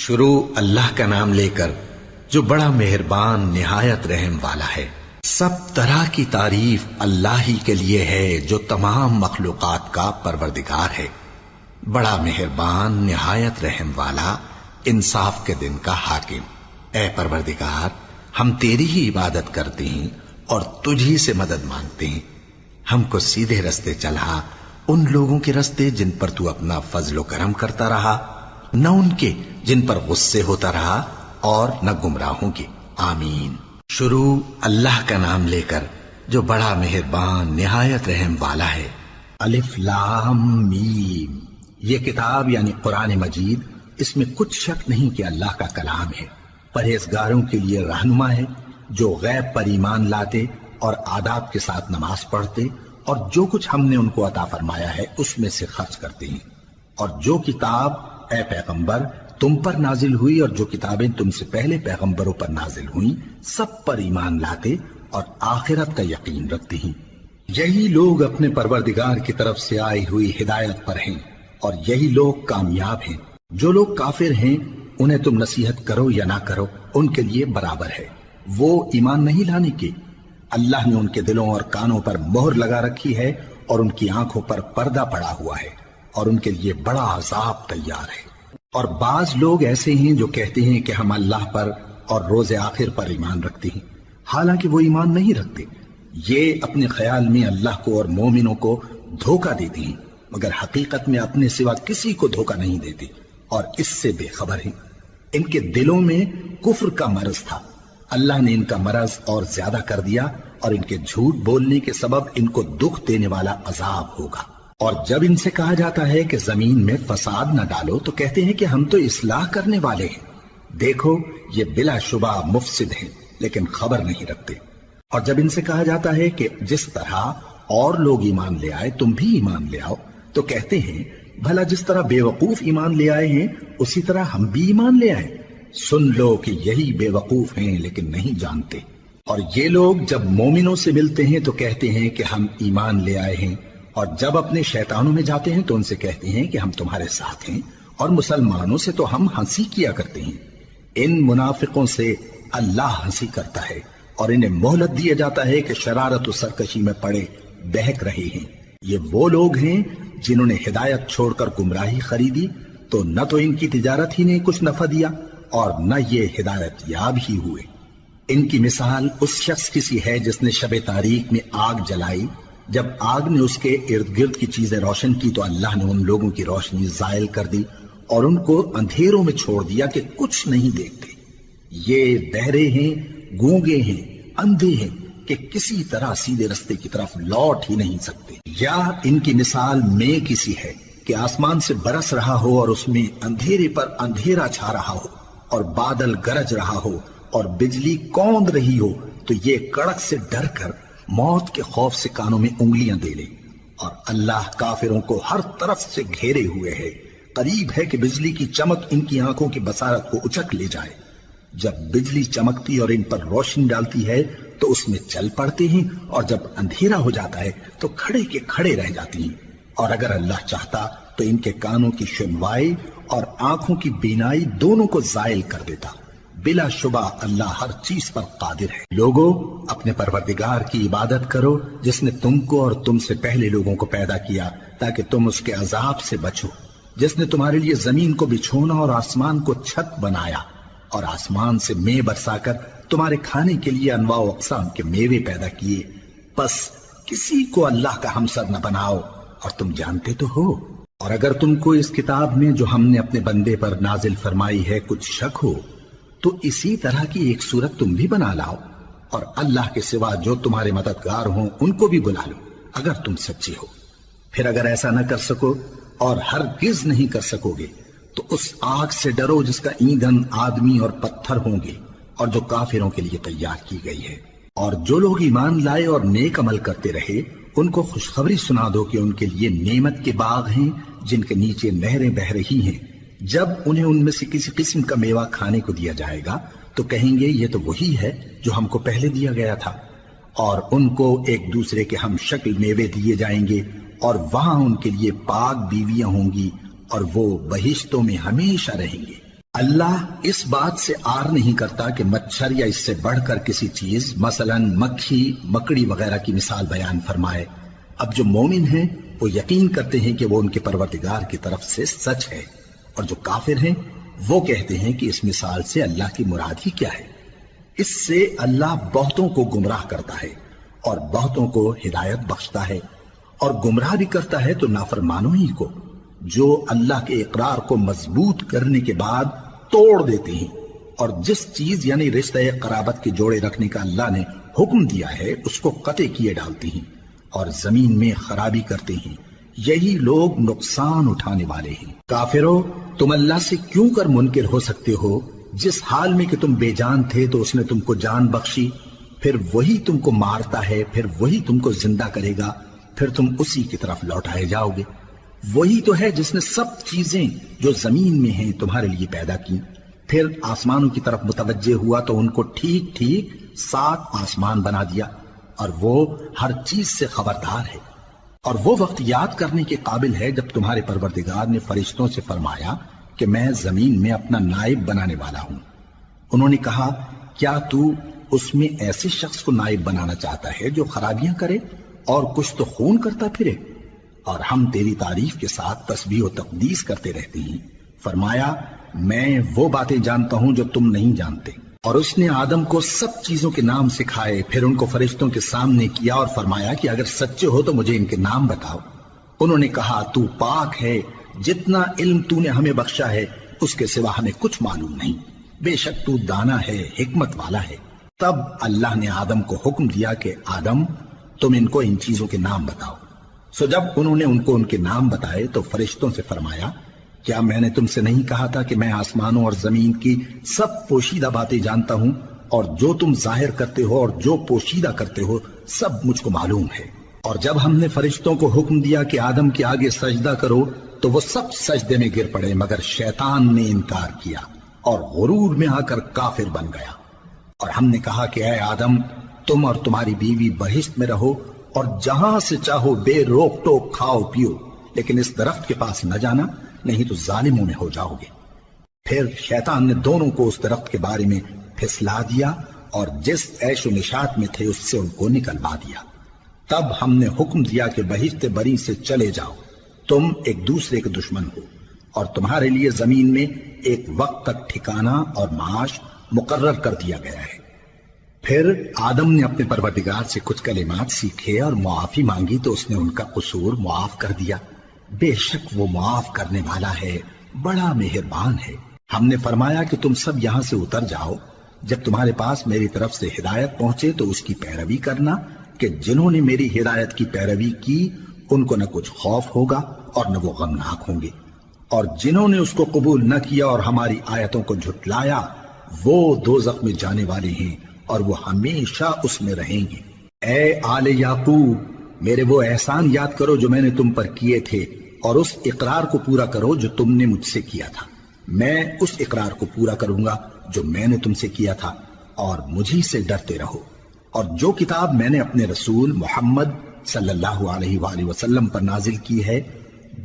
شروع اللہ کا نام لے کر جو بڑا مہربان نہایت رحم والا ہے۔ سب طرح کی تعریف اللہ ہی کے لیے ہے جو تمام مخلوقات کا پروردگار ہے، بڑا مہربان نہایت رحم والا، انصاف کے دن کا حاکم۔ اے پروردگار، ہم تیری ہی عبادت کرتے ہیں اور تجھی سے مدد مانگتے ہیں۔ ہم کو سیدھے رستے چلا، ان لوگوں کے رستے جن پر تو اپنا فضل و کرم کرتا رہا، نہ ان کے جن پر غصے ہوتا رہا، اور نہ گمراہوں کے۔ آمین۔ شروع اللہ کا نام لے کر جو بڑا مہربان نہایت رحم والا ہے۔ الف لام میم۔ یہ کتاب یعنی قرآن مجید، اس میں کچھ شک نہیں کہ اللہ کا کلام ہے، پرہیزگاروں کے لیے رہنما ہے، جو غیب پر ایمان لاتے اور آداب کے ساتھ نماز پڑھتے اور جو کچھ ہم نے ان کو عطا فرمایا ہے اس میں سے خرچ کرتے ہیں، اور جو کتاب اے پیغمبر تم پر نازل ہوئی اور جو کتابیں تم سے پہلے پیغمبروں پر نازل ہوئیں سب پر ایمان لاتے اور آخرت کا یقین رکھتے ہیں۔ یہی لوگ اپنے پروردگار کی طرف سے آئی ہوئی ہدایت پر ہیں اور یہی لوگ کامیاب ہیں۔ جو لوگ کافر ہیں انہیں تم نصیحت کرو یا نہ کرو ان کے لیے برابر ہے، وہ ایمان نہیں لانے کے۔ اللہ نے ان کے دلوں اور کانوں پر مہر لگا رکھی ہے اور ان کی آنکھوں پر پردہ پڑا ہوا ہے اور ان کے لیے بڑا عذاب تیار ہے۔ اور بعض لوگ ایسے ہیں جو کہتے ہیں کہ ہم اللہ پر اور روز آخر پر ایمان رکھتے ہیں، حالانکہ وہ ایمان نہیں رکھتے۔ یہ اپنے خیال میں اللہ کو اور مومنوں کو دھوکہ دیتے ہیں، مگر حقیقت میں اپنے سوا کسی کو دھوکہ نہیں دیتے اور اس سے بے خبر ہیں۔ ان کے دلوں میں کفر کا مرض تھا، اللہ نے ان کا مرض اور زیادہ کر دیا اور ان کے جھوٹ بولنے کے سبب ان کو دکھ دینے والا عذاب ہوگا۔ اور جب ان سے کہا جاتا ہے کہ زمین میں فساد نہ ڈالو تو کہتے ہیں کہ ہم تو اصلاح کرنے والے ہیں۔ دیکھو یہ بلا شبہ مفسد ہیں لیکن خبر نہیں رکھتے۔ اور جب ان سے کہا جاتا ہے کہ جس طرح اور لوگ ایمان لے آئے تم بھی ایمان لے آؤ تو کہتے ہیں بھلا جس طرح بے وقوف ایمان لے آئے ہیں اسی طرح ہم بھی ایمان لے آئے۔ سن لو کہ یہی بے وقوف ہیں لیکن نہیں جانتے۔ اور یہ لوگ جب مومنوں سے ملتے ہیں تو کہتے ہیں کہ ہم ایمان لے آئے ہیں، اور جب اپنے شیطانوں میں جاتے ہیں تو ان سے کہتے ہیں کہ ہم تمہارے ساتھ ہیں، اور مسلمانوں سے تو ہم ہنسی کیا کرتے ہیں۔ ان منافقوں سے اللہ ہنسی کرتا ہے اور انہیں مہلت دیا جاتا ہے کہ شرارت و سرکشی میں پڑے بہک رہے ہیں۔ یہ وہ لوگ ہیں جنہوں نے ہدایت چھوڑ کر گمراہی خریدی، تو نہ تو ان کی تجارت ہی نے کچھ نفع دیا اور نہ یہ ہدایت یاب ہی ہوئے۔ ان کی مثال اس شخص کی سی ہے جس نے شب تاریک میں آگ جلائی، جب آگ نے اس کے ارد گرد کی چیزیں روشن کی تو اللہ نے ان لوگوں کی روشنی زائل کر دی اور ان کو اندھیروں میں چھوڑ دیا کہ کچھ نہیں دیکھتے۔ یہ بہرے ہیں، گونگے ہیں، اندھے ہیں کہ کسی طرح سیدھے رستے کی طرف لوٹ ہی نہیں سکتے۔ یا ان کی مثال میں کسی ہے کہ آسمان سے برس رہا ہو اور اس میں اندھیرے پر اندھیرا چھا رہا ہو اور بادل گرج رہا ہو اور بجلی کوند رہی ہو تو یہ کڑک سے ڈر کر موت کے خوف سے کانوں میں انگلیاں دے لے۔ اور اللہ کافروں کو ہر طرف سے گھیرے ہوئے ہے، قریب ہے کہ بجلی کی چمک ان کی آنکھوں کی بصارت کو اچک لے جائے۔ جب بجلی چمکتی اور ان پر روشنی ڈالتی ہے تو اس میں چل پڑتے ہیں، اور جب اندھیرا ہو جاتا ہے تو کھڑے کے کھڑے رہ جاتی ہیں۔ اور اگر اللہ چاہتا تو ان کے کانوں کی سنوائی اور آنکھوں کی بینائی دونوں کو زائل کر دیتا۔ بلا شبہ اللہ ہر چیز پر قادر ہے۔ لوگوں اپنے پروردگار کی عبادت کرو جس نے تم کو اور تم سے پہلے لوگوں کو پیدا کیا تاکہ تم اس کے عذاب سے بچو، جس نے تمہارے لیے زمین کو بچھونا اور آسمان کو چھت بنایا اور آسمان سے مے برسا کر تمہارے کھانے کے لیے انواع و اقسام کے میوے پیدا کیے۔ بس کسی کو اللہ کا ہمسر نہ بناؤ اور تم جانتے تو ہو۔ اور اگر تم کو اس کتاب میں جو ہم نے اپنے بندے پر نازل فرمائی ہے کچھ شک ہو تو اسی طرح کی ایک صورت تم بھی بنا لاؤ، اور اللہ کے سوا جو تمہارے مددگار ہوں ان کو بھی بلا لو اگر تم سچے ہو۔ پھر اگر ایسا نہ کر سکو اور ہرگز نہیں کر سکو گے تو اس آگ سے ڈرو جس کا ایندھن آدمی اور پتھر ہوں گے اور جو کافروں کے لیے تیار کی گئی ہے۔ اور جو لوگ ایمان لائے اور نیک عمل کرتے رہے ان کو خوشخبری سنا دو کہ ان کے لیے نعمت کے باغ ہیں جن کے نیچے نہریں بہہ رہی ہیں۔ جب انہیں ان میں سے کسی قسم کا میوہ کھانے کو دیا جائے گا تو کہیں گے یہ تو وہی ہے جو ہم کو پہلے دیا گیا تھا، اور ان کو ایک دوسرے کے ہم شکل میوے دیے جائیں گے اور وہاں ان کے لیے پاک بیویاں ہوں گی اور وہ بہشتوں میں ہمیشہ رہیں گے۔ اللہ اس بات سے آر نہیں کرتا کہ مچھر یا اس سے بڑھ کر کسی چیز مثلاً مکھی مکڑی وغیرہ کی مثال بیان فرمائے۔ اب جو مومن ہیں وہ یقین کرتے ہیں کہ وہ ان کے پروردگار کی طرف سے سچ ہے، اور جو کافر ہیں وہ کہتے ہیں کہ اس مثال سے اللہ کی مراد ہی کیا ہے۔ اس سے اللہ بہتوں کو گمراہ کرتا ہے اور بہتوں کو ہدایت بخشتا ہے، اور گمراہ بھی کرتا ہے تو نافرمانوں ہی کو، جو اللہ کے اقرار کو مضبوط کرنے کے بعد توڑ دیتے ہیں، اور جس چیز یعنی رشتہ قرابت کے جوڑے رکھنے کا اللہ نے حکم دیا ہے اس کو قطع کیے ڈالتے ہیں اور زمین میں خرابی کرتے ہیں۔ یہی لوگ نقصان اٹھانے والے ہیں۔ کافرو، تم اللہ سے کیوں کر منکر ہو سکتے ہو؟ جس حال میں کہ تم بے جان تھے تو اس نے تم کو جان بخشی، پھر وہی تم کو مارتا ہے، پھر وہی تم کو زندہ کرے گا، پھر تم اسی کی طرف لوٹائے جاؤ گے۔ وہی تو ہے جس نے سب چیزیں جو زمین میں ہیں تمہارے لیے پیدا کی، پھر آسمانوں کی طرف متوجہ ہوا تو ان کو ٹھیک ٹھیک 7 آسمان بنا دیا، اور وہ ہر چیز سے خبردار ہے۔ اور وہ وقت یاد کرنے کے قابل ہے جب تمہارے پروردگار نے فرشتوں سے فرمایا کہ میں زمین میں اپنا نائب بنانے والا ہوں۔ انہوں نے کہا، کیا تو اس میں ایسے شخص کو نائب بنانا چاہتا ہے جو خرابیاں کرے اور کچھ تو خون کرتا پھرے؟ اور ہم تیری تعریف کے ساتھ تسبیح و تقدیس کرتے رہتے ہیں۔ فرمایا، میں وہ باتیں جانتا ہوں جو تم نہیں جانتے۔ اور اس نے آدم کو سب چیزوں کے نام سکھائے، پھر ان کو فرشتوں کے سامنے کیا اور فرمایا کہ اگر سچے ہو تو مجھے ان کے نام بتاؤ۔ انہوں نے کہا، تو پاک ہے، جتنا علم تو نے ہمیں بخشا ہے اس کے سوا ہمیں کچھ معلوم نہیں، بے شک تو دانا ہے، حکمت والا ہے۔ تب اللہ نے آدم کو حکم دیا کہ آدم، تم ان کو ان چیزوں کے نام بتاؤ۔ سو جب انہوں نے ان کو ان کے نام بتائے تو فرشتوں سے فرمایا، کیا میں نے تم سے نہیں کہا تھا کہ میں آسمانوں اور زمین کی سب پوشیدہ باتیں جانتا ہوں، اور جو تم ظاہر کرتے ہو اور جو پوشیدہ کرتے ہو سب مجھ کو معلوم ہے۔ اور جب ہم نے فرشتوں کو حکم دیا کہ آدم کے آگے سجدہ کرو تو وہ سب سجدے میں گر پڑے، مگر شیطان نے انکار کیا اور غرور میں آ کر کافر بن گیا۔ اور ہم نے کہا کہ اے آدم، تم اور تمہاری بیوی بہشت میں رہو اور جہاں سے چاہو بے روک ٹوک کھاؤ پیو، لیکن اس درخت کے پاس نہ جانا، نہیں تو ظالموں میں ہو جاؤ گے۔ پھر شیطان نے دونوں کو اس درخت کے بارے میں پھسلا دیا اور جس عیش و نشاط میں تھے اس سے ان کو نکلوا دیا۔ تب ہم نے حکم دیا کہ بہشت بری سے چلے جاؤ، تم ایک دوسرے کے دشمن ہو، اور تمہارے لیے زمین میں ایک وقت تک ٹھکانہ اور معاش مقرر کر دیا گیا ہے۔ پھر آدم نے اپنے پروردگار سے کچھ کلمات سیکھے اور معافی مانگی تو اس نے ان کا قصور معاف کر دیا۔ بے شک وہ معاف کرنے والا ہے، بڑا مہربان ہے۔ ہم نے فرمایا کہ تم سب یہاں سے اتر جاؤ، جب تمہارے پاس میری طرف سے ہدایت پہنچے تو اس کی پیروی کرنا، کہ جنہوں نے میری ہدایت کی پیروی کی ان کو نہ کچھ خوف ہوگا اور نہ وہ غمناک ہوں گے، اور جنہوں نے اس کو قبول نہ کیا اور ہماری آیتوں کو جھٹلایا وہ دوزخ میں جانے والے ہیں اور وہ ہمیشہ اس میں رہیں گے۔ اے آل یعقوب، میرے وہ احسان یاد کرو جو میں نے تم پر کیے تھے، اور اس اقرار کو پورا کرو جو تم نے مجھ سے کیا تھا۔ میں اس اقرار کو پورا کروں گا جو میں نے تم سے کیا تھا، اور مجھی سے ڈرتے رہو۔ اور جو کتاب میں نے اپنے رسول محمد صلی اللہ علیہ وآلہ وسلم پر نازل کی ہے،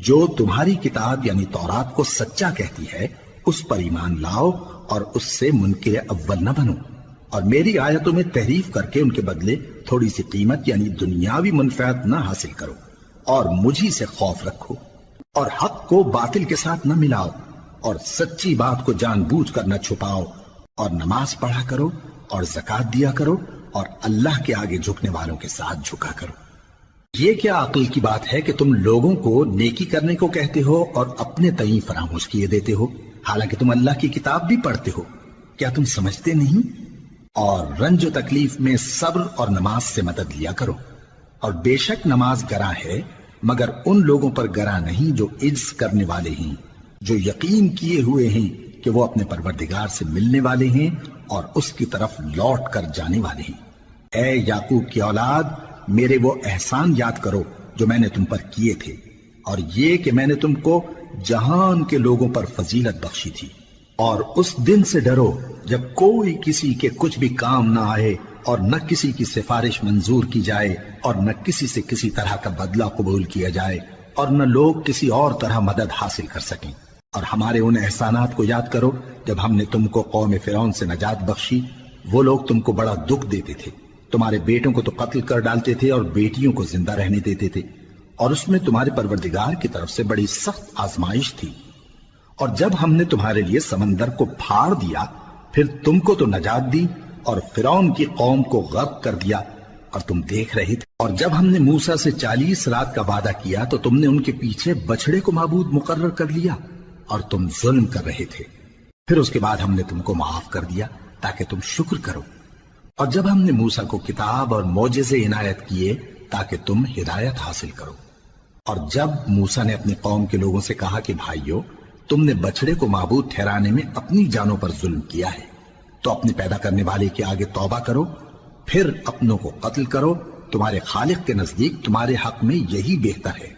جو تمہاری کتاب یعنی تورات کو سچا کہتی ہے، اس پر ایمان لاؤ اور اس سے منکر اول نہ بنو، اور میری آیتوں میں تحریف کر کے ان کے بدلے تھوڑی سی قیمت یعنی دنیاوی منفعت نہ حاصل کرو، اور مجھی سے خوف رکھو، اور حق کو باطل کے ساتھ نہ ملاؤ، اور سچی بات کو جان بوجھ کر نہ چھپاؤ، اور نماز پڑھا کرو اور زکوٰۃ دیا کرو، اور اللہ کے آگے جھکنے والوں کے ساتھ جھکا کرو۔ یہ کیا عقل کی بات ہے کہ تم لوگوں کو نیکی کرنے کو کہتے ہو اور اپنے تئیں فراموش کیے دیتے ہو، حالانکہ تم اللہ کی کتاب بھی پڑھتے ہو؟ کیا تم سمجھتے نہیں؟ اور رنج و تکلیف میں صبر اور نماز سے مدد لیا کرو، اور بے شک نماز گراں ہے، مگر ان لوگوں پر گراں نہیں جو عجز کرنے والے ہیں، جو یقین کیے ہوئے ہیں کہ وہ اپنے پروردگار سے ملنے والے ہیں اور اس کی طرف لوٹ کر جانے والے ہیں۔ اے یعقوب کی اولاد، میرے وہ احسان یاد کرو جو میں نے تم پر کیے تھے، اور یہ کہ میں نے تم کو جہان کے لوگوں پر فضیلت بخشی تھی۔ اور اس دن سے ڈرو جب کوئی کسی کے کچھ بھی کام نہ آئے، اور نہ کسی کی سفارش منظور کی جائے، اور نہ کسی سے کسی طرح کا بدلہ قبول کیا جائے، اور نہ لوگ کسی اور طرح مدد حاصل کر سکیں۔ اور ہمارے ان احسانات کو یاد کرو جب ہم نے تم کو قوم فرعون سے نجات بخشی۔ وہ لوگ تم کو بڑا دکھ دیتے تھے، تمہارے بیٹوں کو تو قتل کر ڈالتے تھے اور بیٹیوں کو زندہ رہنے دیتے تھے، اور اس میں تمہارے پروردگار کی طرف سے بڑی سخت آزمائش تھی۔ اور جب ہم نے تمہارے لیے سمندر کو پھاڑ دیا، پھر تم کو تو نجات دی اور فرعون کی قوم کو غرق کر دیا، اور تم دیکھ رہے تھے۔ اور جب ہم نے موسیٰ سے 40 رات کا وعدہ کیا تو تم نے ان کے پیچھے بچڑے کو معبود مقرر کر لیا اور تم ظلم کر رہے تھے۔ پھر اس کے بعد ہم نے تم کو معاف کر دیا تاکہ تم شکر کرو۔ اور جب ہم نے موسیٰ کو کتاب اور معجزے عنایت کیے تاکہ تم ہدایت حاصل کرو۔ اور جب موسیٰ نے اپنی قوم کے لوگوں سے کہا کہ بھائیو، تم نے بچڑے کو معبود ٹھہرانے میں اپنی جانوں پر ظلم کیا ہے، تو اپنے پیدا کرنے والے کے آگے توبہ کرو، پھر اپنوں کو قتل کرو، تمہارے خالق کے نزدیک تمہارے حق میں یہی بہتر ہے۔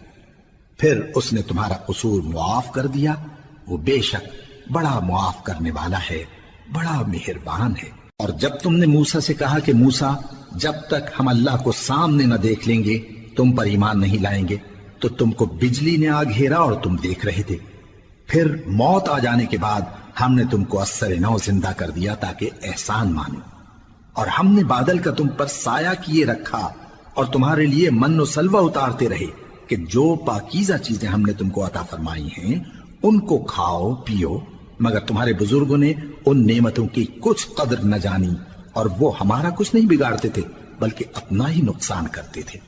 پھر اس نے تمہارا قصور معاف کر دیا، وہ بے شک بڑا معاف کرنے والا ہے، بڑا مہربان ہے۔ اور جب تم نے موسیٰ سے کہا کہ موسیٰ، جب تک ہم اللہ کو سامنے نہ دیکھ لیں گے تم پر ایمان نہیں لائیں گے، تو تم کو بجلی نے آ گھیرا اور تم دیکھ رہے تھے۔ پھر موت آ جانے کے بعد ہم نے تم کو اثر نو زندہ کر دیا تاکہ احسان مانو۔ اور ہم نے بادل کا تم پر سایہ کیے رکھا اور تمہارے لیے من و سلوہ اتارتے رہے کہ جو پاکیزہ چیزیں ہم نے تم کو عطا فرمائی ہیں ان کو کھاؤ پیو، مگر تمہارے بزرگوں نے ان نعمتوں کی کچھ قدر نہ جانی، اور وہ ہمارا کچھ نہیں بگاڑتے تھے بلکہ اپنا ہی نقصان کرتے تھے۔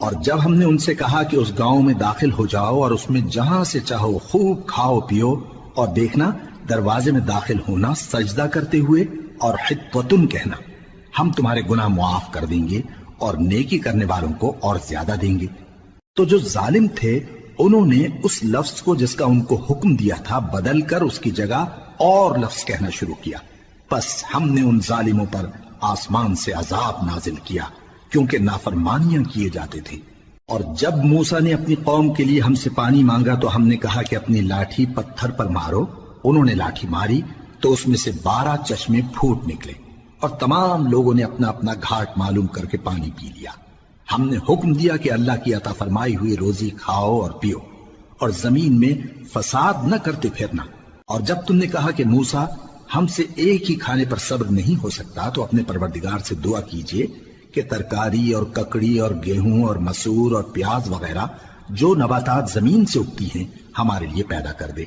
اور جب ہم نے ان سے کہا کہ اس گاؤں میں داخل ہو جاؤ اور اس میں جہاں سے چاہو خوب کھاؤ پیو، اور دیکھنا دروازے میں داخل ہونا سجدہ کرتے ہوئے اور حطوتن کہنا، ہم تمہارے گناہ معاف کر دیں گے اور نیکی کرنے والوں کو اور زیادہ دیں گے۔ تو جو ظالم تھے انہوں نے اس لفظ کو جس کا ان کو حکم دیا تھا بدل کر اس کی جگہ اور لفظ کہنا شروع کیا، پس ہم نے ان ظالموں پر آسمان سے عذاب نازل کیا کیونکہ نافرمانیاں کیے جاتے تھے۔ اور جب موسیٰ نے اپنی قوم کے لیے ہم سے پانی مانگا تو ہم نے کہا کہ اپنی لاٹھی پتھر پر مارو۔ انہوں نے لاٹھی ماری تو اس میں سے 12 چشمے پھوٹ نکلے، اور تمام لوگوں نے اپنا اپنا گھاٹ معلوم کر کے پانی پی لیا۔ ہم نے حکم دیا کہ اللہ کی عطا فرمائی ہوئی روزی کھاؤ اور پیو، اور زمین میں فساد نہ کرتے پھرنا۔ اور جب تم نے کہا کہ موسیٰ، ہم سے ایک ہی کھانے پر صبر نہیں ہو سکتا، تو اپنے پروردگار سے دعا کیجئے کہ ترکاری اور ککڑی اور گیہوں اور مسور اور پیاز وغیرہ جو نباتات زمین سے اگتی ہیں ہمارے لیے پیدا کر دے۔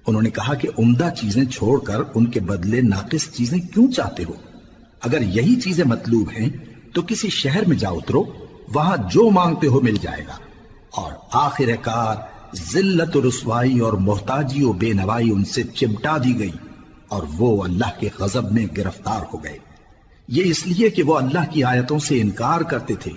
انہوں نے کہا کہ عمدہ چیزیں چھوڑ کر ان کے بدلے ناقص چیزیں کیوں چاہتے ہو؟ اگر یہی چیزیں مطلوب ہیں تو کسی شہر میں جا اترو، وہاں جو مانگتے ہو مل جائے گا۔ اور آخر کار ذلت و رسوائی اور محتاجی و بے نوائی ان سے چمٹا دی گئی، اور وہ اللہ کے غضب میں گرفتار ہو گئے۔ یہ اس لیے کہ وہ اللہ کی آیتوں سے انکار کرتے تھے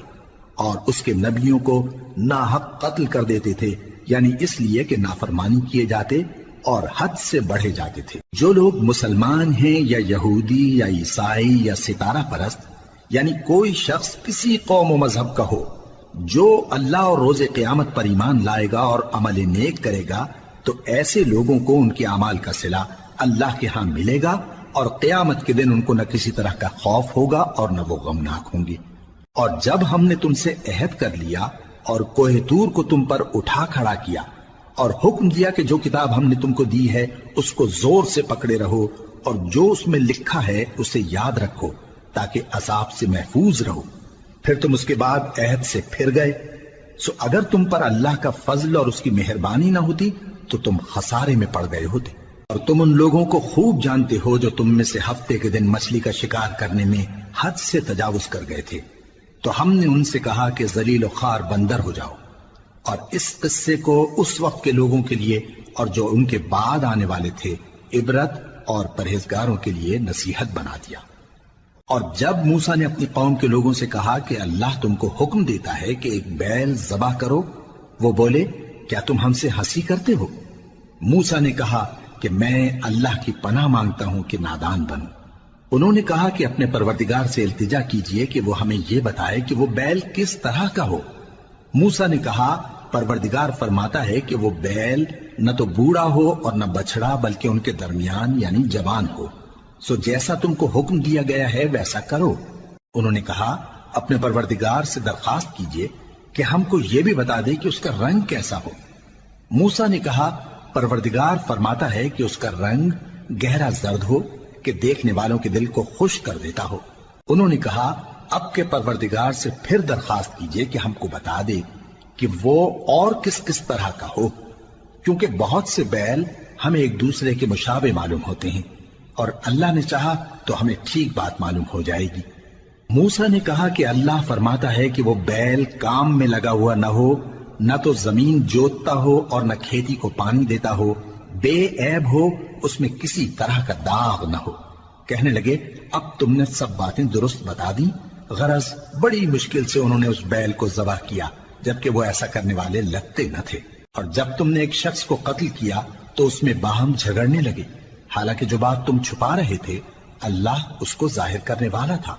اور اس کے نبیوں کو ناحق قتل کر دیتے تھے، یعنی اس لیے کہ نافرمانی کیے جاتے اور حد سے بڑھے جاتے تھے۔ جو لوگ مسلمان ہیں یا یہودی یا عیسائی یا ستارہ پرست، یعنی کوئی شخص کسی قوم و مذہب کا ہو، جو اللہ اور روز قیامت پر ایمان لائے گا اور عمل نیک کرے گا، تو ایسے لوگوں کو ان کے اعمال کا صلہ اللہ کے ہاں ملے گا، اور قیامت کے دن ان کو نہ کسی طرح کا خوف ہوگا اور نہ وہ غمناک ہوں گے۔ اور جب ہم نے تم سے عہد کر لیا اور کوہ طور کو تم پر اٹھا کھڑا کیا اور حکم دیا کہ جو کتاب ہم نے تم کو دی ہے اس کو زور سے پکڑے رہو، اور جو اس میں لکھا ہے اسے یاد رکھو تاکہ عذاب سے محفوظ رہو، پھر تم اس کے بعد عہد سے پھر گئے، سو اگر تم پر اللہ کا فضل اور اس کی مہربانی نہ ہوتی تو تم خسارے میں پڑ گئے ہوتے۔ اور تم ان لوگوں کو خوب جانتے ہو جو تم میں سے ہفتے کے دن مچھلی کا شکار کرنے میں حد سے تجاوز کر گئے تھے، تو ہم نے ان سے کہا کہ ذلیل و خوار بندر ہو جاؤ، اور اس قصے کو اس وقت کے لوگوں کے لیے اور جو ان کے بعد آنے والے تھے عبرت اور پرہیزگاروں کے لیے نصیحت بنا دیا۔ اور جب موسیٰ نے اپنی قوم کے لوگوں سے کہا کہ اللہ تم کو حکم دیتا ہے کہ ایک بیل ذبح کرو، وہ بولے کیا تم ہم سے ہنسی کرتے ہو؟ موسیٰ نے کہا کہ میں اللہ کی پناہ مانگتا ہوں کہ نادان بنوں۔ انہوں نے کہا کہ اپنے پروردگار سے التجا کیجئے کہ وہ ہمیں یہ بتائے کہ وہ بیل کس طرح کا ہو۔ موسیٰ نے کہا پروردگار فرماتا ہے کہ وہ بیل نہ تو بوڑھا ہو اور نہ بچڑا بلکہ ان کے درمیان یعنی جوان ہو، سو جیسا تم کو حکم دیا گیا ہے ویسا کرو۔ انہوں نے کہا اپنے پروردگار سے درخواست کیجئے کہ ہم کو یہ بھی بتا دے کہ اس کا رنگ کیسا ہو۔ موسیٰ نے کہا پروردگار فرماتا ہے کہ اس کا رنگ گہرا زرد ہو کہ دیکھنے والوں کے دل کو خوش کر دیتا ہو۔ انہوں نے کہا اب کے پروردگار سے پھر درخواست کیجئے کہ ہم کو بتا دے کہ وہ اور کس کس طرح کا ہو، کیونکہ بہت سے بیل ہمیں ایک دوسرے کے مشابہ معلوم ہوتے ہیں، اور اللہ نے چاہا تو ہمیں ٹھیک بات معلوم ہو جائے گی۔ موسیٰ نے کہا کہ اللہ فرماتا ہے کہ وہ بیل کام میں لگا ہوا نہ ہو، نہ تو زمین جوتتا ہو اور نہ کھیتی کو پانی دیتا ہو، بے عیب ہو، اس میں کسی طرح کا داغ نہ ہو۔ کہنے لگے اب تم نے سب باتیں درست بتا دی۔ غرض بڑی مشکل سے انہوں نے اس بیل کو ذبح کیا، جبکہ وہ ایسا کرنے والے لگتے نہ تھے۔ اور جب تم نے ایک شخص کو قتل کیا تو اس میں باہم جھگڑنے لگے، حالانکہ جو بات تم چھپا رہے تھے اللہ اس کو ظاہر کرنے والا تھا۔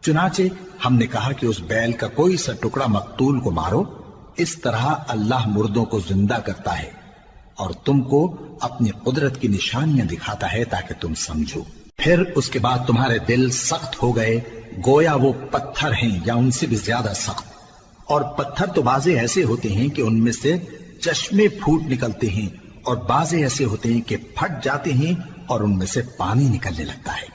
چنانچہ ہم نے کہا کہ اس بیل کا کوئی سا ٹکڑا مقتول کو مارو، اس طرح اللہ مردوں کو زندہ کرتا ہے اور تم کو اپنی قدرت کی نشانیاں دکھاتا ہے تاکہ تم سمجھو۔ پھر اس کے بعد تمہارے دل سخت ہو گئے، گویا وہ پتھر ہیں یا ان سے بھی زیادہ سخت۔ اور پتھر تو بعضے ایسے ہوتے ہیں کہ ان میں سے چشمے پھوٹ نکلتے ہیں، اور بعضے ایسے ہوتے ہیں کہ پھٹ جاتے ہیں اور ان میں سے پانی نکلنے لگتا ہے،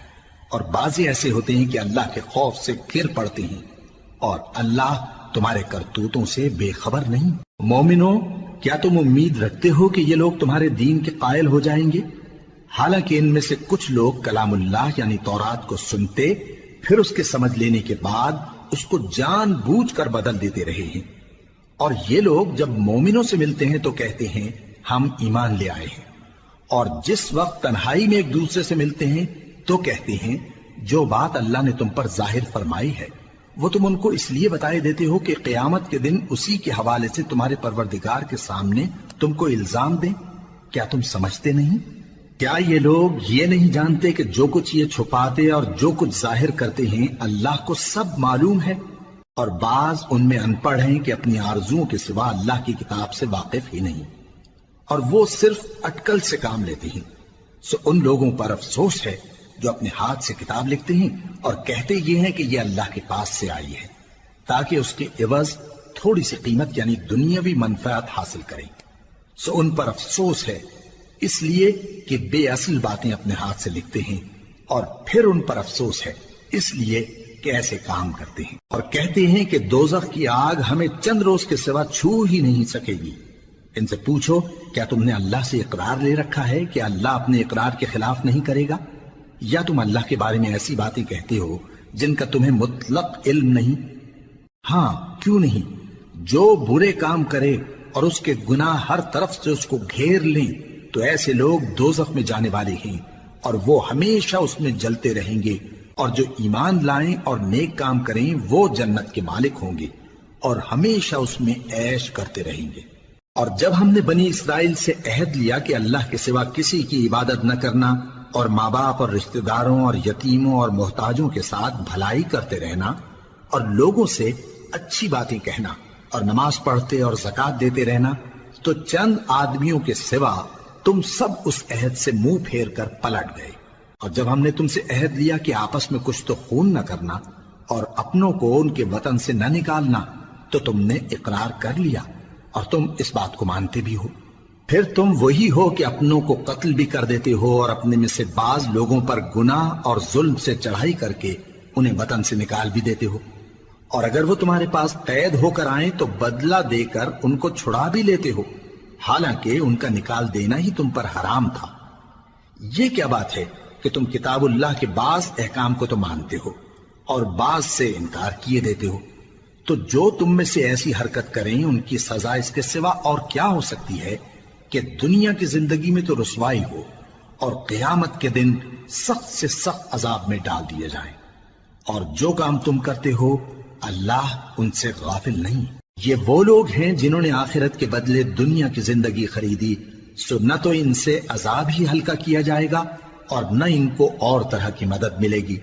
اور بعضے ایسے ہوتے ہیں کہ اللہ کے خوف سے گر پڑتے ہیں، اور اللہ تمہارے کرتوتوں سے بے خبر نہیں۔ مومنو، کیا تم امید رکھتے ہو کہ یہ لوگ تمہارے دین کے قائل ہو جائیں گے؟ حالانکہ ان میں سے کچھ لوگ کلام اللہ یعنی تورات کو سنتے، پھر اس کے سمجھ لینے کے بعد اس کو جان بوجھ کر بدل دیتے رہے ہیں، اور یہ لوگ جب مومنوں سے ملتے ہیں تو کہتے ہیں ہم ایمان لے آئے ہیں، اور جس وقت تنہائی میں ایک دوسرے سے ملتے ہیں تو کہتے ہیں جو بات اللہ نے تم پر ظاہر فرمائی ہے وہ تم ان کو اس لیے بتائے دیتے ہو کہ قیامت کے دن اسی کے حوالے سے تمہارے پروردگار کے سامنے تم کو الزام دیں۔ کیا تم سمجھتے نہیں؟ کیا یہ لوگ یہ نہیں جانتے کہ جو کچھ یہ چھپاتے اور جو کچھ ظاہر کرتے ہیں اللہ کو سب معلوم ہے؟ اور بعض ان میں ان پڑھ ہیں کہ اپنی آرزوؤں کے سوا اللہ کی کتاب سے واقف ہی نہیں، اور وہ صرف اٹکل سے کام لیتے ہیں۔ سو ان لوگوں پر افسوس ہے جو اپنے ہاتھ سے کتاب لکھتے ہیں اور کہتے یہ ہیں کہ یہ اللہ کے پاس سے آئی ہے، تاکہ اس کے عوض تھوڑی سی قیمت یعنی دنیاوی منفعت حاصل کریں۔ سو ان پر افسوس ہے اس لیے کہ بے اصل باتیں اپنے ہاتھ سے لکھتے ہیں، اور پھر ان پر افسوس ہے اس لیے کہ ایسے کام کرتے ہیں، اور کہتے ہیں کہ دوزخ کی آگ ہمیں چند روز کے سوا چھو ہی نہیں سکے گی۔ ان سے پوچھو کیا تم نے اللہ سے اقرار لے رکھا ہے کہ اللہ اپنے اقرار کے خلاف نہیں کرے گا؟ یا تم اللہ کے بارے میں ایسی باتیں کہتے ہو جن کا تمہیں مطلق علم نہیں؟ ہاں کیوں نہیں، جو برے کام کرے اور اس کے گناہ ہر طرف سے اس کو گھیر لیں تو ایسے لوگ دوزخ میں جانے والے ہیں، اور وہ ہمیشہ اس میں جلتے رہیں گے، اور جو ایمان لائیں اور نیک کام کریں وہ جنت کے مالک ہوں گے اور ہمیشہ اس میں عیش کرتے رہیں گے۔ اور جب ہم نے بنی اسرائیل سے عہد لیا کہ اللہ کے سوا کسی کی عبادت نہ کرنا، اور ماں باپ اور رشتہ داروں اور یتیموں اور محتاجوں کے ساتھ بھلائی کرتے رہنا، اور لوگوں سے اچھی باتیں کہنا، اور نماز پڑھتے اور زکوٰۃ دیتے رہنا، تو چند آدمیوں کے سوا تم سب اس عہد سے منہ پھیر کر پلٹ گئے۔ اور جب ہم نے تم سے عہد لیا کہ آپس میں کچھ تو خون نہ کرنا اور اپنوں کو ان کے وطن سے نہ نکالنا، تو تم نے اقرار کر لیا اور تم اس بات کو مانتے بھی ہو۔ پھر تم وہی ہو کہ اپنوں کو قتل بھی کر دیتے ہو اور اپنے میں سے بعض لوگوں پر گناہ اور ظلم سے چڑھائی کر کے انہیں وطن سے نکال بھی دیتے ہو، اور اگر وہ تمہارے پاس قید ہو کر آئیں تو بدلہ دے کر ان کو چھڑا بھی لیتے ہو، حالانکہ ان کا نکال دینا ہی تم پر حرام تھا۔ یہ کیا بات ہے کہ تم کتاب اللہ کے بعض احکام کو تو مانتے ہو اور بعض سے انکار کیے دیتے ہو؟ تو جو تم میں سے ایسی حرکت کریں ان کی سزا اس کے سوا اور کیا ہو سکتی ہے کہ دنیا کی زندگی میں تو رسوائی ہو اور قیامت کے دن سخت سے سخت عذاب میں ڈال دیے جائیں۔ اور جو کام تم کرتے ہو اللہ ان سے غافل نہیں۔ یہ وہ لوگ ہیں جنہوں نے آخرت کے بدلے دنیا کی زندگی خریدی، سو نہ تو ان سے عذاب ہی ہلکا کیا جائے گا اور نہ ان کو اور طرح کی مدد ملے گی۔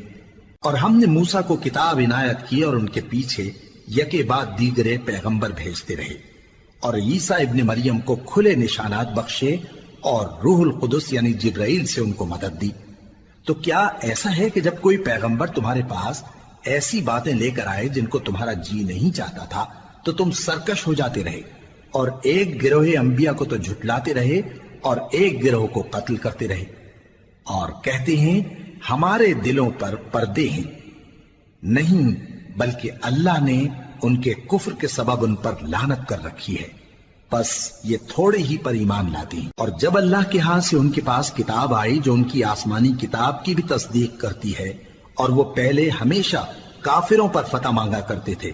اور ہم نے موسیٰ کو کتاب عنایت کی اور ان کے پیچھے یکے بعد دیگرے پیغمبر بھیجتے رہے، اور عیسیٰ ابن مریم کو کھلے نشانات بخشے اور روح القدس یعنی جبرائیل سے ان کو مدد دی۔ تو کیا ایسا ہے کہ جب کوئی پیغمبر تمہارے پاس ایسی باتیں لے کر آئے جن کو تمہارا جی نہیں چاہتا تھا تو تم سرکش ہو جاتے رہے، اور ایک گروہ انبیاء کو تو جھٹلاتے رہے اور ایک گروہ کو قتل کرتے رہے، اور کہتے ہیں ہمارے دلوں پر پردے ہیں، نہیں بلکہ اللہ نے ان کے کفر کے سبب ان پر لعنت کر رکھی ہے، بس یہ تھوڑے ہی پر ایمان لاتے ہیں۔ اور جب اللہ کے ہاں سے ان کے پاس کتاب آئی جو ان کی آسمانی کتاب کی بھی تصدیق کرتی ہے، اور وہ پہلے ہمیشہ کافروں پر فتح مانگا کرتے تھے،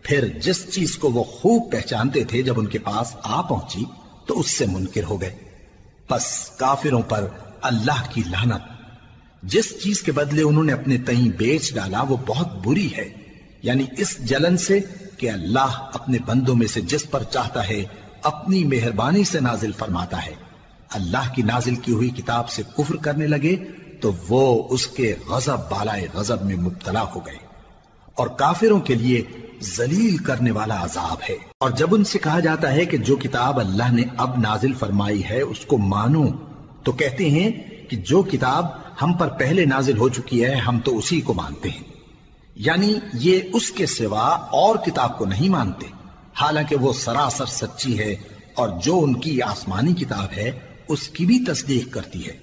پھر جس چیز کو وہ خوب پہچانتے تھے جب ان کے پاس آ پہنچی تو اس سے منکر ہو گئے، بس کافروں پر اللہ کی لعنت۔ جس چیز کے بدلے انہوں نے اپنے تئیں بیچ ڈالا وہ بہت بری ہے، یعنی اس جلن سے کہ اللہ اپنے بندوں میں سے جس پر چاہتا ہے اپنی مہربانی سے نازل فرماتا ہے۔ اللہ کی نازل کی ہوئی کتاب سے کفر کرنے لگے تو وہ اس کے غضب بالائے غضب میں مبتلا ہو گئے، اور کافروں کے لیے ذلیل کرنے والا عذاب ہے۔ اور جب ان سے کہا جاتا ہے کہ جو کتاب اللہ نے اب نازل فرمائی ہے اس کو مانو، تو کہتے ہیں کہ جو کتاب ہم پر پہلے نازل ہو چکی ہے ہم تو اسی کو مانتے ہیں، یعنی یہ اس کے سوا اور کتاب کو نہیں مانتے، حالانکہ وہ سراسر سچی ہے، اور جو ان کی آسمانی کتاب ہے اس کی بھی تصدیق کرتی ہے۔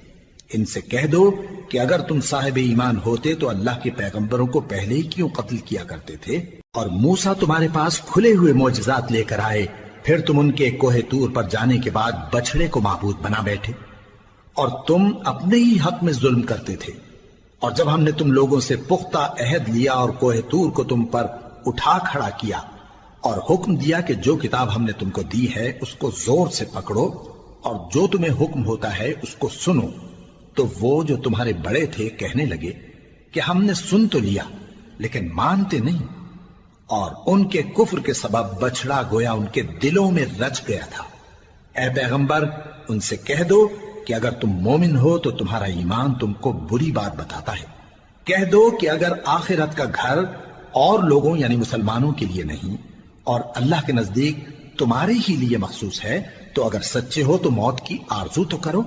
ان سے کہہ دو کہ اگر تم صاحب ایمان ہوتے تو اللہ کے پیغمبروں کو پہلے ہی کیوں قتل کیا کرتے تھے؟ اور موسیٰ تمہارے پاس کھلے ہوئے معجزات لے کر آئے، پھر تم ان کے کوہ طور پر جانے کے بعد بچڑے کو معبود بنا بیٹھے، اور تم اپنے ہی حق میں ظلم کرتے تھے۔ اور جب ہم نے تم لوگوں سے پختہ عہد لیا اور کوہ طور کو تم پر اٹھا کھڑا کیا، اور حکم دیا کہ جو کتاب ہم نے تم کو دی ہے اس کو زور سے پکڑو، اور جو تمہیں حکم ہوتا ہے اس کو سنو، تو وہ جو تمہارے بڑے تھے کہنے لگے کہ ہم نے سن تو لیا لیکن مانتے نہیں، اور ان کے کفر کے سبب بچڑا گویا ان کے دلوں میں رچ گیا تھا۔ اے پیغمبر ان سے کہہ دو کہ اگر تم مومن ہو تو تمہارا ایمان تم کو بری بات بتاتا ہے۔ کہہ دو کہ اگر آخرت کا گھر اور لوگوں یعنی مسلمانوں کے لیے نہیں اور اللہ کے نزدیک تمہارے ہی لیے مخصوص ہے تو اگر سچے ہو تو موت کی آرزو تو کرو،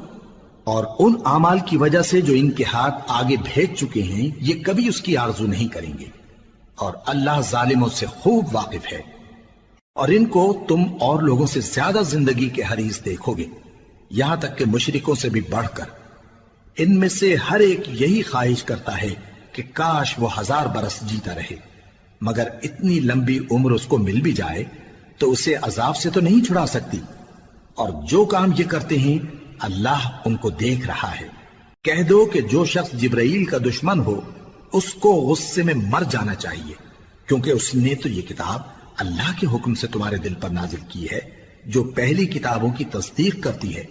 اور ان اعمال کی وجہ سے جو ان کے ہاتھ آگے بھیج چکے ہیں یہ کبھی اس کی آرزو نہیں کریں گے، اور اللہ ظالموں سے خوب واقف ہے۔ اور ان کو تم اور لوگوں سے زیادہ زندگی کے حریص دیکھو گے، یہاں تک کہ مشرکوں سے بھی بڑھ کر۔ ان میں سے ہر ایک یہی خواہش کرتا ہے کہ کاش وہ 1000 برس جیتا رہے، مگر اتنی لمبی عمر اس کو مل بھی جائے تو اسے عذاب سے تو نہیں چھڑا سکتی، اور جو کام یہ کرتے ہیں اللہ ان کو دیکھ رہا ہے۔ کہہ دو کہ جو شخص جبرائیل کا دشمن ہو اس کو غصے میں مر جانا چاہیے، کیونکہ اس نے تو یہ کتاب اللہ کے حکم سے تمہارے دل پر نازل کی ہے جو پہلی کتابوں کی تصدیق کرتی ہے،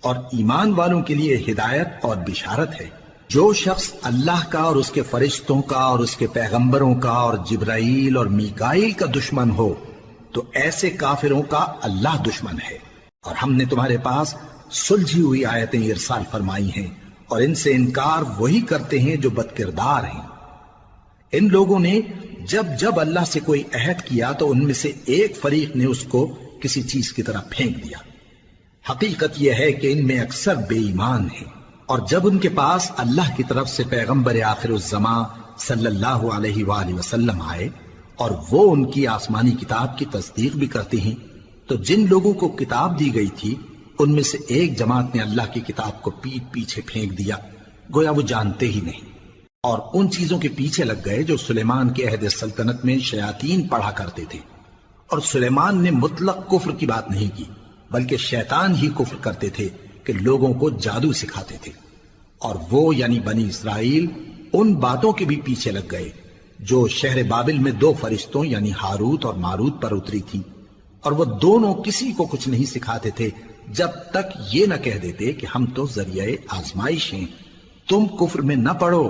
اور ایمان والوں کے لیے ہدایت اور بشارت ہے۔ جو شخص اللہ کا اور اس کے فرشتوں کا اور اس کے پیغمبروں کا اور جبرائیل اور میکائیل کا دشمن ہو تو ایسے کافروں کا اللہ دشمن ہے۔ اور ہم نے تمہارے پاس سلجھی ہوئی آیتیں ارسال فرمائی ہیں، اور ان سے انکار وہی کرتے ہیں جو بد کردار ہیں۔ ان لوگوں نے جب جب اللہ سے کوئی عہد کیا تو ان میں سے ایک فریق نے اس کو کسی چیز کی طرح پھینک دیا۔ حقیقت یہ ہے کہ ان میں اکثر بے ایمان ہیں، اور جب ان کے پاس اللہ کی طرف سے پیغمبر آخر الزمان صلی اللہ علیہ وآلہ وسلم آئے اور وہ ان کی آسمانی کتاب کی تصدیق بھی کرتے ہیں، تو جن لوگوں کو کتاب دی گئی تھی ان میں سے ایک جماعت نے اللہ کی کتاب کو پیٹ پیچھے پھینک دیا، گویا وہ جانتے ہی نہیں، اور ان چیزوں کے پیچھے لگ گئے جو سلیمان کے عہد سلطنت میں شیاطین پڑھا کرتے تھے۔ اور سلیمان نے مطلق کفر کی بات نہیں کی، بلکہ شیطان ہی کفر کرتے تھے کہ لوگوں کو جادو سکھاتے تھے، اور وہ یعنی بنی اسرائیل ان باتوں کے بھی پیچھے لگ گئے جو شہر بابل میں 2 فرشتوں یعنی ہاروت اور ماروت پر اتری تھی، اور وہ دونوں کسی کو کچھ نہیں سکھاتے تھے جب تک یہ نہ کہہ دیتے کہ ہم تو ذریعہ آزمائش ہیں، تم کفر میں نہ پڑو۔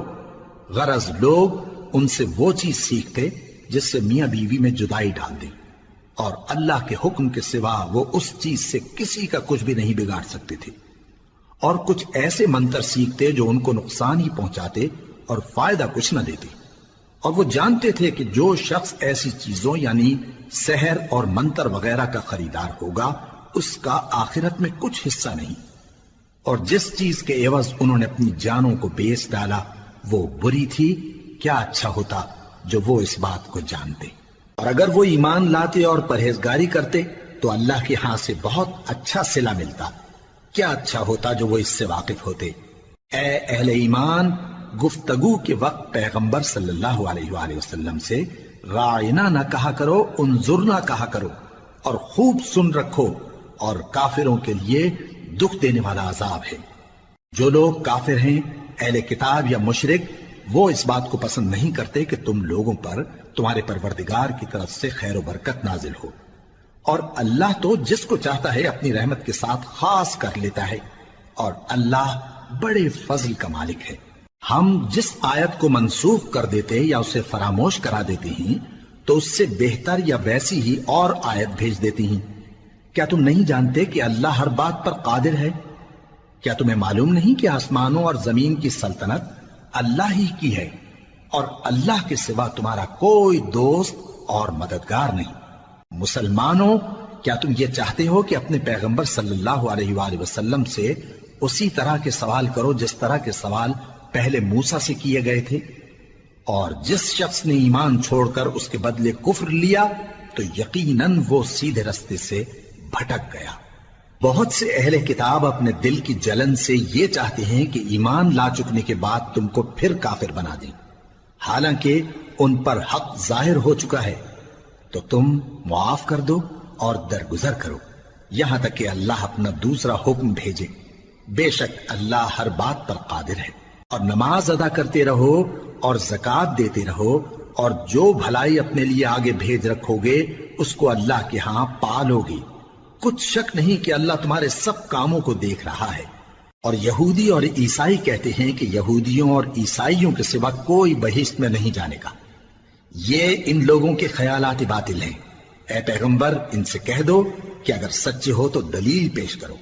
غرض لوگ ان سے وہ چیز سیکھتے جس سے میاں بیوی میں جدائی ڈال دیں، اور اللہ کے حکم کے سوا وہ اس چیز سے کسی کا کچھ بھی نہیں بگاڑ سکتے تھے، اور کچھ ایسے منتر سیکھتے جو ان کو نقصان ہی پہنچاتے اور فائدہ کچھ نہ دیتے، اور وہ جانتے تھے کہ جو شخص ایسی چیزوں یعنی سحر اور منتر وغیرہ کا خریدار ہوگا اس کا آخرت میں کچھ حصہ نہیں، اور جس چیز کے عوض انہوں نے اپنی جانوں کو بیچ ڈالا وہ بری تھی، کیا اچھا ہوتا جو وہ اس بات کو جانتے۔ اور اگر وہ ایمان لاتے اور پرہیزگاری کرتے تو اللہ کے ہاں سے بہت اچھا صلہ ملتا، کیا اچھا ہوتا جو وہ اس سے واقف ہوتے۔ اے اہل ایمان، گفتگو کے وقت پیغمبر صلی اللہ علیہ وآلہ وسلم سے رائنا نہ کہا کرو، انظرنا کہا کرو، اور خوب سن رکھو، اور کافروں کے لیے دکھ دینے والا عذاب ہے۔ جو لوگ کافر ہیں، اہل کتاب یا مشرک، وہ اس بات کو پسند نہیں کرتے کہ تم لوگوں پر تمہارے پروردگار کی طرف سے خیر و برکت نازل ہو، اور اللہ تو جس کو چاہتا ہے اپنی رحمت کے ساتھ خاص کر لیتا ہے، اور اللہ بڑے فضل کا مالک ہے۔ ہم جس آیت کو منسوخ کر دیتے یا اسے فراموش کرا دیتے ہیں تو اس سے بہتر یا ویسی ہی اور آیت بھیج دیتی ہیں۔ کیا تم نہیں جانتے کہ اللہ ہر بات پر قادر ہے؟ کیا تمہیں معلوم نہیں کہ آسمانوں اور زمین کی سلطنت اللہ ہی کی ہے، اور اللہ کے سوا تمہارا کوئی دوست اور مددگار نہیں؟ مسلمانوں، کیا تم یہ چاہتے ہو کہ اپنے پیغمبر صلی اللہ علیہ وآلہ وسلم سے اسی طرح کے سوال کرو جس طرح کے سوال پہلے موسیٰ سے کیے گئے تھے؟ اور جس شخص نے ایمان چھوڑ کر اس کے بدلے کفر لیا تو یقیناً وہ سیدھے رستے سے بھٹک گیا۔ بہت سے اہل کتاب اپنے دل کی جلن سے یہ چاہتے ہیں کہ ایمان لا چکنے کے بعد تم کو پھر کافر بنا دیں، حالانکہ ان پر حق ظاہر ہو چکا ہے۔ تو تم معاف کر دو اور درگزر کرو یہاں تک کہ اللہ اپنا دوسرا حکم بھیجے۔ بے شک اللہ ہر بات پر قادر ہے۔ اور نماز ادا کرتے رہو اور زکوٰۃ دیتے رہو، اور جو بھلائی اپنے لیے آگے بھیج رکھو گے اس کو اللہ کے ہاں پالو گے۔ کچھ شک نہیں کہ اللہ تمہارے سب کاموں کو دیکھ رہا ہے۔ اور یہودی اور عیسائی کہتے ہیں کہ یہودیوں اور عیسائیوں کے سوا کوئی بہشت میں نہیں جانے کا۔ یہ ان لوگوں کے خیالات باطل ہیں۔ اے پیغمبر، ان سے کہہ دو کہ اگر سچے ہو تو دلیل پیش کرو۔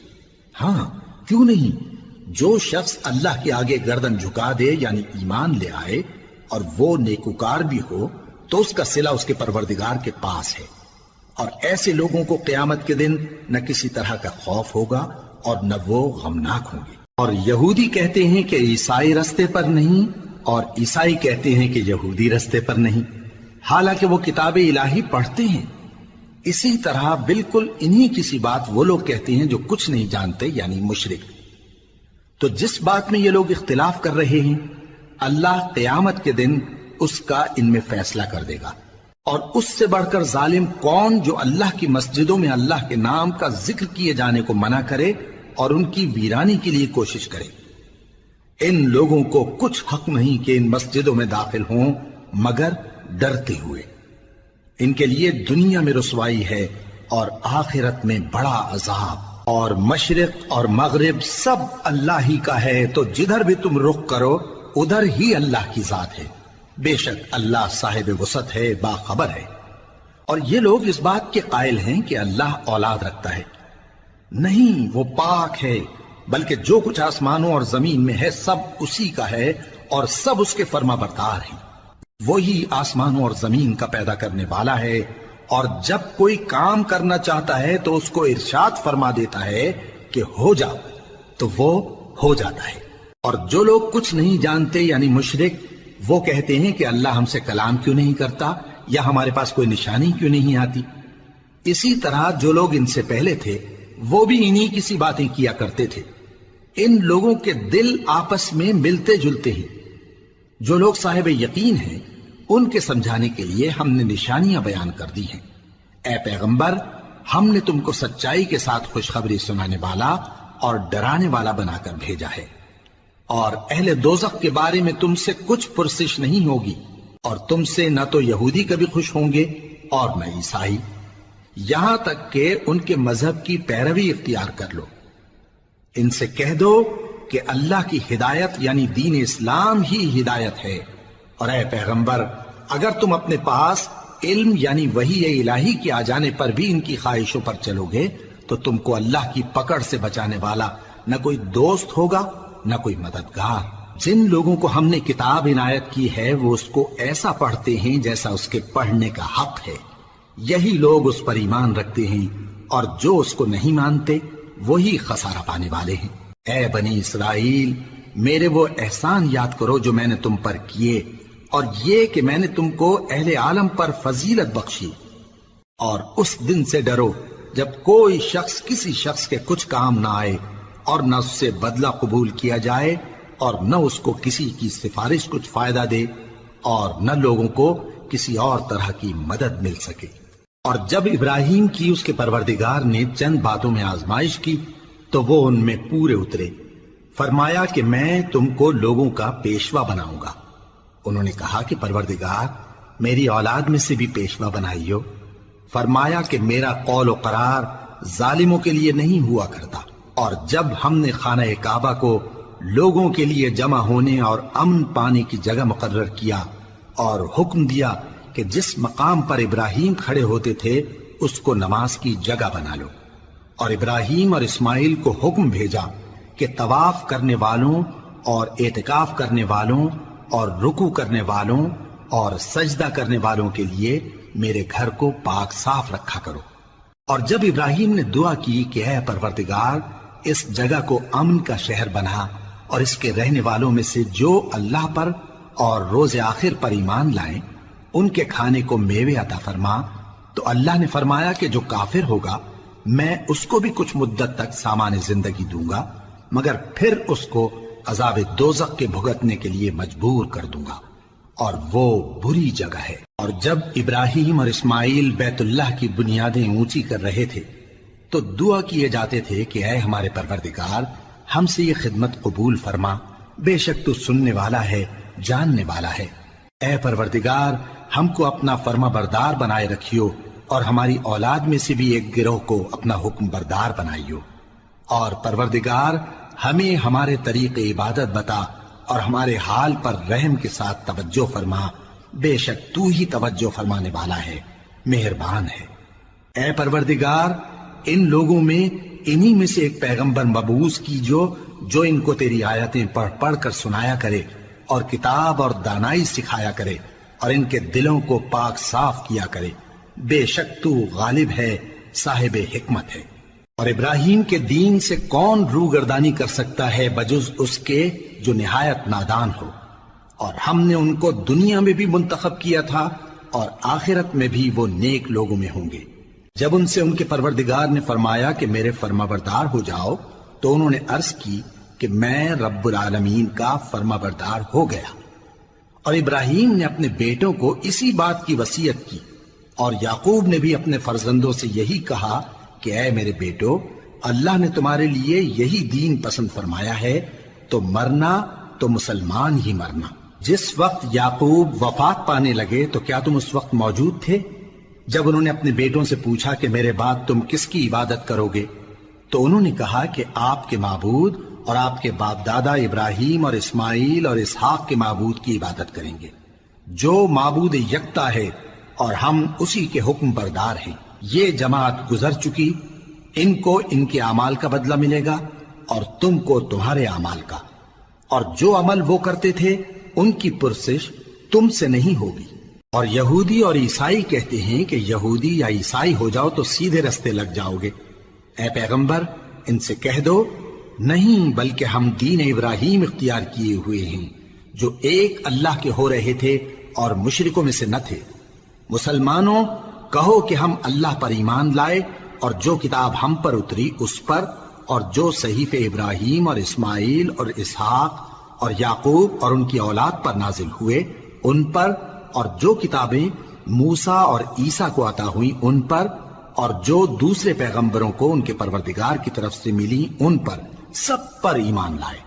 ہاں، کیوں نہیں؟ جو شخص اللہ کے آگے گردن جھکا دے، یعنی ایمان لے آئے، اور وہ نیکوکار بھی ہو، تو اس کا صلہ اس کے پروردگار کے پاس ہے۔ اور ایسے لوگوں کو قیامت کے دن نہ کسی طرح کا خوف ہوگا اور نہ وہ غمناک ہوں گے۔ اور یہودی کہتے ہیں کہ عیسائی رستے پر نہیں، اور عیسائی کہتے ہیں کہ یہودی رستے پر نہیں، حالانکہ وہ کتاب الہی پڑھتے ہیں۔ اسی طرح بالکل انہی کسی بات وہ لوگ کہتے ہیں جو کچھ نہیں جانتے، یعنی مشرک۔ تو جس بات میں یہ لوگ اختلاف کر رہے ہیں، اللہ قیامت کے دن اس کا ان میں فیصلہ کر دے گا۔ اور اس سے بڑھ کر ظالم کون جو اللہ کی مسجدوں میں اللہ کے نام کا ذکر کیے جانے کو منع کرے اور ان کی ویرانی کے لیے کوشش کرے۔ ان لوگوں کو کچھ حق نہیں کہ ان مسجدوں میں داخل ہوں مگر ڈرتے ہوئے۔ ان کے لیے دنیا میں رسوائی ہے اور آخرت میں بڑا عذاب۔ اور مشرق اور مغرب سب اللہ ہی کا ہے، تو جدھر بھی تم رخ کرو ادھر ہی اللہ کی ذات ہے۔ بے شک اللہ صاحب وسعت ہے، باخبر ہے۔ اور یہ لوگ اس بات کے قائل ہیں کہ اللہ اولاد رکھتا ہے۔ نہیں، وہ پاک ہے، بلکہ جو کچھ آسمانوں اور زمین میں ہے سب اسی کا ہے، اور سب اس کے فرما بردار ہیں۔ وہی آسمانوں اور زمین کا پیدا کرنے والا ہے، اور جب کوئی کام کرنا چاہتا ہے تو اس کو ارشاد فرما دیتا ہے کہ ہو جا، تو وہ ہو جاتا ہے۔ اور جو لوگ کچھ نہیں جانتے، یعنی مشرک، وہ کہتے ہیں کہ اللہ ہم سے کلام کیوں نہیں کرتا، یا ہمارے پاس کوئی نشانی کیوں نہیں آتی۔ اسی طرح جو لوگ ان سے پہلے تھے وہ بھی انہی کسی باتیں کیا کرتے تھے۔ ان لوگوں کے دل آپس میں ملتے جلتے ہیں۔ جو لوگ صاحب یقین ہیں ان کے سمجھانے کے لیے ہم نے نشانیاں بیان کر دی ہیں۔ اے پیغمبر، ہم نے تم کو سچائی کے ساتھ خوشخبری سنانے والا اور ڈرانے والا بنا کر بھیجا ہے۔ اور اہل دوزخ کے بارے میں تم سے کچھ پرسش نہیں ہوگی، اور تم سے نہ تو یہودی کبھی خوش ہوں گے اور نہ عیسائی، یہاں تک کہ ان کے مذہب کی پیروی اختیار کر لو۔ ان سے کہہ دو کہ اللہ کی ہدایت یعنی دین اسلام ہی ہدایت ہے۔ اور اے پیغمبر، اگر تم اپنے پاس علم یعنی وحی الہی کے آ جانے پر بھی ان کی خواہشوں پر چلو گے تو تم کو اللہ کی پکڑ سے بچانے والا نہ کوئی دوست ہوگا نہ کوئی مددگار۔ جن لوگوں کو ہم نے کتاب عنایت کی ہے وہ اس کو ایسا پڑھتے ہیں جیسا اس کے پڑھنے کا حق ہے، یہی لوگ اس پر ایمان رکھتے ہیں، اور جو اس کو نہیں مانتے وہی خسارہ پانے والے ہیں۔ اے بنی اسرائیل، میرے وہ احسان یاد کرو جو میں نے تم پر کیے، اور یہ کہ میں نے تم کو اہل عالم پر فضیلت بخشی۔ اور اس دن سے ڈرو جب کوئی شخص کسی شخص کے کچھ کام نہ آئے، اور نہ اس سے بدلہ قبول کیا جائے اور نہ اس کو کسی کی سفارش کچھ فائدہ دے اور نہ لوگوں کو کسی اور طرح کی مدد مل سکے۔ اور جب ابراہیم کی اس کے پروردگار نے چند باتوں میں آزمائش کی تو وہ ان میں پورے اترے۔ فرمایا کہ میں تم کو لوگوں کا پیشوا بناؤں گا۔ انہوں نے کہا کہ پروردگار میری اولاد میں سے بھی پیشوا بنائیو۔ فرمایا کہ میرا قول و قرار ظالموں کے لیے نہیں ہوا کرتا۔ اور جب ہم نے خانہ کعبہ کو لوگوں کے لیے جمع ہونے اور امن پانے کی جگہ مقرر کیا اور حکم دیا کہ جس مقام پر ابراہیم کھڑے ہوتے تھے اس کو نماز کی جگہ بنا لو، اور ابراہیم اور اسماعیل کو حکم بھیجا کہ طواف کرنے والوں اور اعتکاف کرنے والوں اور رکوع کرنے والوں اور سجدہ کرنے والوں کے لیے میرے گھر کو پاک صاف رکھا کرو۔ اور جب ابراہیم نے دعا کی کہ اے پروردگار اس جگہ کو امن کا شہر بنا اور اس کے رہنے والوں میں سے جو اللہ پر اور روز آخر پر ایمان لائیں ان کے کھانے کو میوے عطا فرما، تو اللہ نے فرمایا کہ جو کافر ہوگا میں اس کو بھی کچھ مدت تک سامان زندگی دوں گا، مگر پھر اس کو عذاب دوزخ کے بھگتنے کے لیے مجبور کر دوں گا، اور وہ بری جگہ ہے۔ اور جب ابراہیم اور اسماعیل بیت اللہ کی بنیادیں اونچی کر رہے تھے تو دعا کیے جاتے تھے کہ اے ہمارے پروردگار ہم سے یہ خدمت قبول فرما، بے شک تو سننے والا ہے، جاننے والا ہے۔ اے پروردگار ہم کو اپنا فرما بردار بنائے رکھیو اور ہماری اولاد میں سے بھی ایک گروہ کو اپنا حکم بردار بنائیو، اور پروردگار ہمیں ہمارے طریق عبادت بتا اور ہمارے حال پر رحم کے ساتھ توجہ فرما، بے شک تو ہی توجہ فرمانے والا ہے، مہربان ہے۔ اے پروردگار ان لوگوں میں انہی میں سے ایک پیغمبر مبعوث کی جو ان کو تیری آیتیں پڑھ پڑھ کر سنایا کرے اور کتاب اور دانائی سکھایا کرے اور ان کے دلوں کو پاک صاف کیا کرے، بے شک تو غالب ہے، صاحب حکمت ہے۔ اور ابراہیم کے دین سے کون روگردانی کر سکتا ہے بجز اس کے جو نہایت نادان ہو، اور ہم نے ان کو دنیا میں بھی منتخب کیا تھا اور آخرت میں بھی وہ نیک لوگوں میں ہوں گے۔ جب ان سے ان کے پروردگار نے فرمایا کہ میرے فرمانبردار ہو جاؤ تو انہوں نے عرض کی کہ میں رب العالمین کا فرمانبردار ہو گیا۔ اور ابراہیم نے اپنے بیٹوں کو اسی بات کی وصیت کی، اور یعقوب نے بھی اپنے فرزندوں سے یہی کہا کہ اے میرے بیٹو، اللہ نے تمہارے لیے یہی دین پسند فرمایا ہے، تو مرنا تو مسلمان ہی مرنا۔ جس وقت یعقوب وفات پانے لگے تو کیا تم اس وقت موجود تھے جب انہوں نے اپنے بیٹوں سے پوچھا کہ میرے بعد تم کس کی عبادت کرو گے؟ تو انہوں نے کہا کہ آپ کے معبود اور آپ کے باپ دادا ابراہیم اور اسماعیل اور اسحاق کے معبود کی عبادت کریں گے، جو معبود یکتا ہے اور ہم اسی کے حکم بردار ہیں۔ یہ جماعت گزر چکی، ان کو ان کے اعمال کا بدلہ ملے گا اور تم کو تمہارے اعمال کا، اور جو عمل وہ کرتے تھے ان کی پرسش تم سے نہیں ہوگی۔ اور یہودی اور عیسائی کہتے ہیں کہ یہودی یا عیسائی ہو جاؤ تو سیدھے رستے لگ جاؤ گے۔ اے پیغمبر ان سے کہہ دو نہیں، بلکہ ہم دین ابراہیم اختیار کیے ہوئے ہیں جو ایک اللہ کے ہو رہے تھے اور مشرکوں میں سے نہ تھے۔ مسلمانوں کہو کہ ہم اللہ پر ایمان لائے اور جو کتاب ہم پر اتری اس پر، اور جو صحیفے ابراہیم اور اسماعیل اور اسحاق اور یعقوب اور ان کی اولاد پر نازل ہوئے ان پر، اور جو کتابیں موسیٰ اور عیسیٰ کو عطا ہوئیں ان پر، اور جو دوسرے پیغمبروں کو ان کے پروردگار کی طرف سے ملی ان پر، سب پر ایمان لائے۔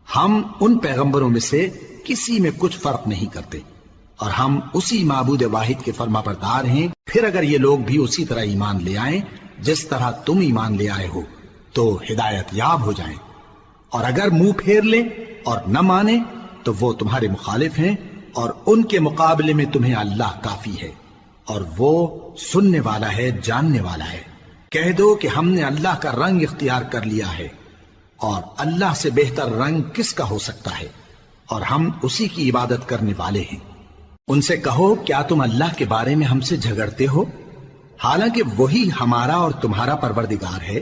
ہم ان پیغمبروں میں سے کسی میں کچھ فرق نہیں کرتے، اور ہم اسی معبود واحد کے فرما بردار ہیں۔ پھر اگر یہ لوگ بھی اسی طرح ایمان لے آئیں جس طرح تم ایمان لے آئے ہو تو ہدایت یاب ہو جائیں، اور اگر منہ پھیر لیں اور نہ مانیں تو وہ تمہارے مخالف ہیں، اور ان کے مقابلے میں تمہیں اللہ کافی ہے، اور وہ سننے والا ہے، جاننے والا ہے۔ کہہ دو کہ ہم نے اللہ کا رنگ اختیار کر لیا ہے، اور اللہ سے بہتر رنگ کس کا ہو سکتا ہے، اور ہم اسی کی عبادت کرنے والے ہیں۔ ان سے کہو کیا تم اللہ کے بارے میں ہم سے جھگڑتے ہو، حالانکہ وہی ہمارا اور تمہارا پروردگار ہے،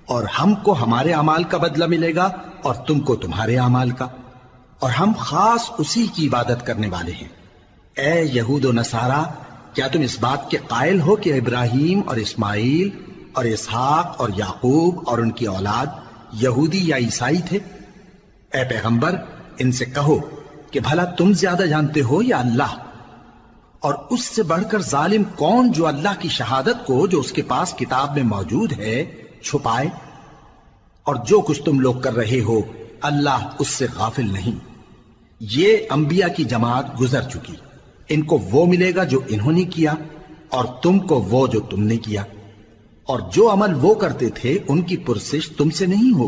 اور ہم کو ہمارے اعمال کا بدلہ ملے گا اور تم کو تمہارے اعمال کا، اور ہم خاص اسی کی عبادت کرنے والے ہیں۔ اے یہود و نصارا، کیا تم اس بات کے قائل ہو کہ ابراہیم اور اسماعیل اور اسحاق اور یعقوب اور ان کی اولاد یہودی یا عیسائی تھے؟ اے پیغمبر ان سے کہو کہ بھلا تم زیادہ جانتے ہو یا اللہ؟ اور اس سے بڑھ کر ظالم کون جو اللہ کی شہادت کو جو اس کے پاس کتاب میں موجود ہے چھپائے؟ اور جو کچھ تم لوگ کر رہے ہو اللہ اس سے غافل نہیں۔ یہ انبیاء کی جماعت گزر چکی، ان کو وہ ملے گا جو انہوں نے کیا اور تم کو وہ جو تم نے کیا، اور جو عمل وہ کرتے تھے ان کی پرسش تم سے نہیں ہوگی۔